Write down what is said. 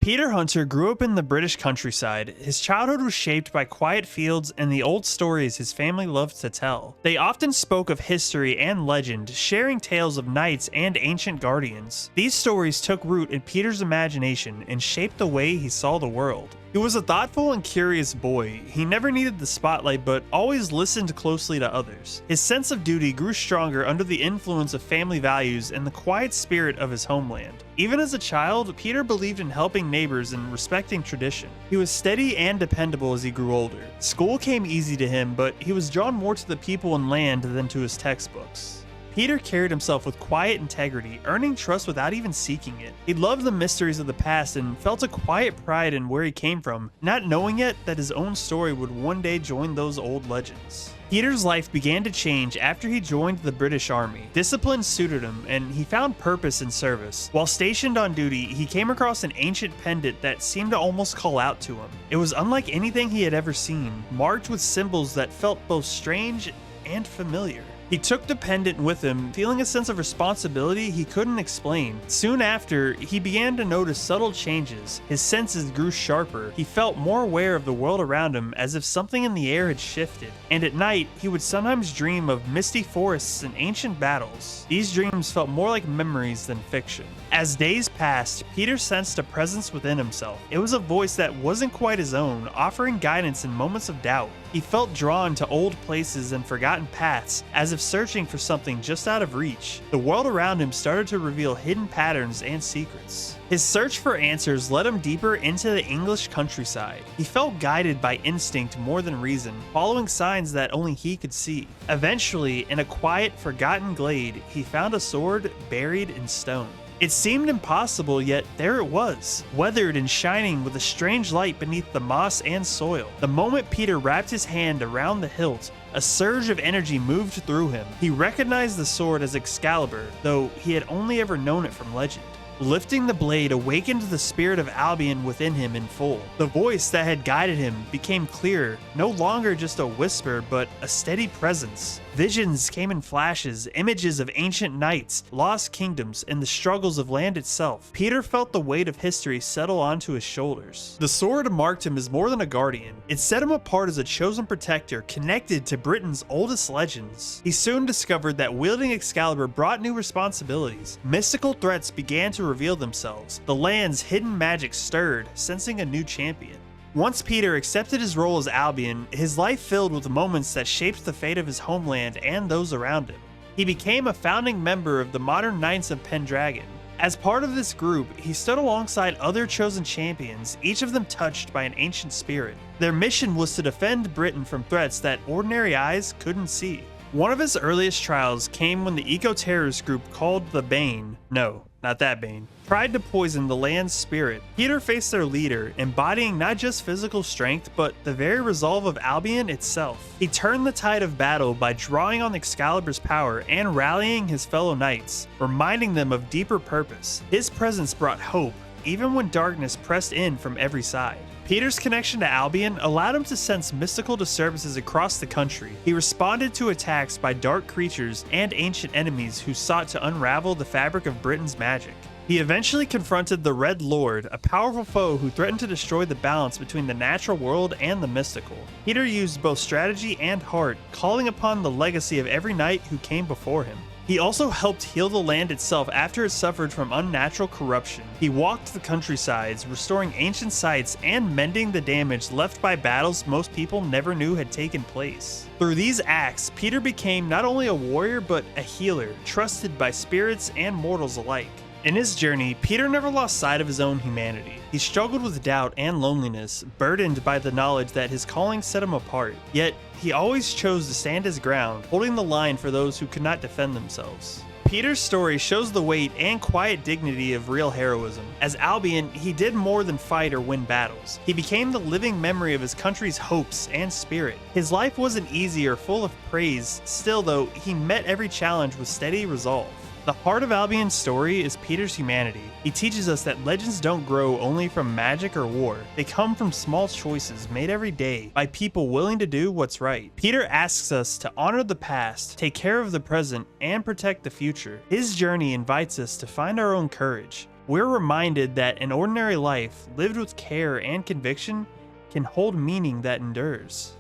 Peter Hunter grew up in the British countryside. His childhood was shaped by quiet fields and the old stories his family loved to tell. They often spoke of history and legend, sharing tales of knights and ancient guardians. These stories took root in Peter's imagination and shaped the way he saw the world. He was a thoughtful and curious boy. He never needed the spotlight, but always listened closely to others. His sense of duty grew stronger under the influence of family values and the quiet spirit of his homeland. Even as a child, Peter believed in helping neighbors and respecting tradition. He was steady and dependable as he grew older. School came easy to him, but he was drawn more to the people and land than to his textbooks. Peter carried himself with quiet integrity, earning trust without even seeking it. He loved the mysteries of the past and felt a quiet pride in where he came from, not knowing yet that his own story would one day join those old legends. Peter's life began to change after he joined the British Army. Discipline suited him, and he found purpose in service. While stationed on duty, he came across an ancient pendant that seemed to almost call out to him. It was unlike anything he had ever seen, marked with symbols that felt both strange and familiar. He took the pendant with him, feeling a sense of responsibility he couldn't explain. Soon after, he began to notice subtle changes. His senses grew sharper. He felt more aware of the world around him, as if something in the air had shifted. And at night, he would sometimes dream of misty forests and ancient battles. These dreams felt more like memories than fiction. As days passed, Peter sensed a presence within himself. It was a voice that wasn't quite his own, offering guidance in moments of doubt. He felt drawn to old places and forgotten paths, as if searching for something just out of reach. The world around him started to reveal hidden patterns and secrets. His search for answers led him deeper into the English countryside. He felt guided by instinct more than reason, following signs that only he could see. Eventually, in a quiet, forgotten glade, he found a sword buried in stone. It seemed impossible, yet there it was, weathered and shining with a strange light beneath the moss and soil. The moment Peter wrapped his hand around the hilt, a surge of energy moved through him. He recognized the sword as Excalibur, though he had only ever known it from legend. Lifting the blade awakened the spirit of Albion within him in full. The voice that had guided him became clearer, no longer just a whisper, but a steady presence. Visions came in flashes, images of ancient knights, lost kingdoms, and the struggles of land itself. Peter felt the weight of history settle onto his shoulders. The sword marked him as more than a guardian. It set him apart as a chosen protector, connected to Britain's oldest legends. He soon discovered that wielding Excalibur brought new responsibilities. Mystical threats began to reveal themselves. The land's hidden magic stirred, sensing a new champion. Once Peter accepted his role as Albion, his life filled with moments that shaped the fate of his homeland and those around him. He became a founding member of the modern Knights of Pendragon. As part of this group, he stood alongside other chosen champions, each of them touched by an ancient spirit. Their mission was to defend Britain from threats that ordinary eyes couldn't see. One of his earliest trials came when the eco-terrorist group called the Bane, no, not that Bane, tried to poison the land's spirit. Peter faced their leader, embodying not just physical strength, but the very resolve of Albion itself. He turned the tide of battle by drawing on Excalibur's power and rallying his fellow knights, reminding them of deeper purpose. His presence brought hope, even when darkness pressed in from every side. Peter's connection to Albion allowed him to sense mystical disturbances across the country. He responded to attacks by dark creatures and ancient enemies who sought to unravel the fabric of Britain's magic. He eventually confronted the Red Lord, a powerful foe who threatened to destroy the balance between the natural world and the mystical. Peter used both strategy and heart, calling upon the legacy of every knight who came before him. He also helped heal the land itself after it suffered from unnatural corruption. He walked the countrysides, restoring ancient sites and mending the damage left by battles most people never knew had taken place. Through these acts, Peter became not only a warrior but a healer, trusted by spirits and mortals alike. In his journey, Peter never lost sight of his own humanity. He struggled with doubt and loneliness, burdened by the knowledge that his calling set him apart. Yet, he always chose to stand his ground, holding the line for those who could not defend themselves. Peter's story shows the weight and quiet dignity of real heroism. As Albion, he did more than fight or win battles. He became the living memory of his country's hopes and spirit. His life wasn't easy or full of praise, still though, he met every challenge with steady resolve. The heart of Albion's story is Peter's humanity. He teaches us that legends don't grow only from magic or war. They come from small choices made every day by people willing to do what's right. Peter asks us to honor the past, take care of the present, and protect the future. His journey invites us to find our own courage. we're reminded that an ordinary life, lived with care and conviction, can hold meaning that endures.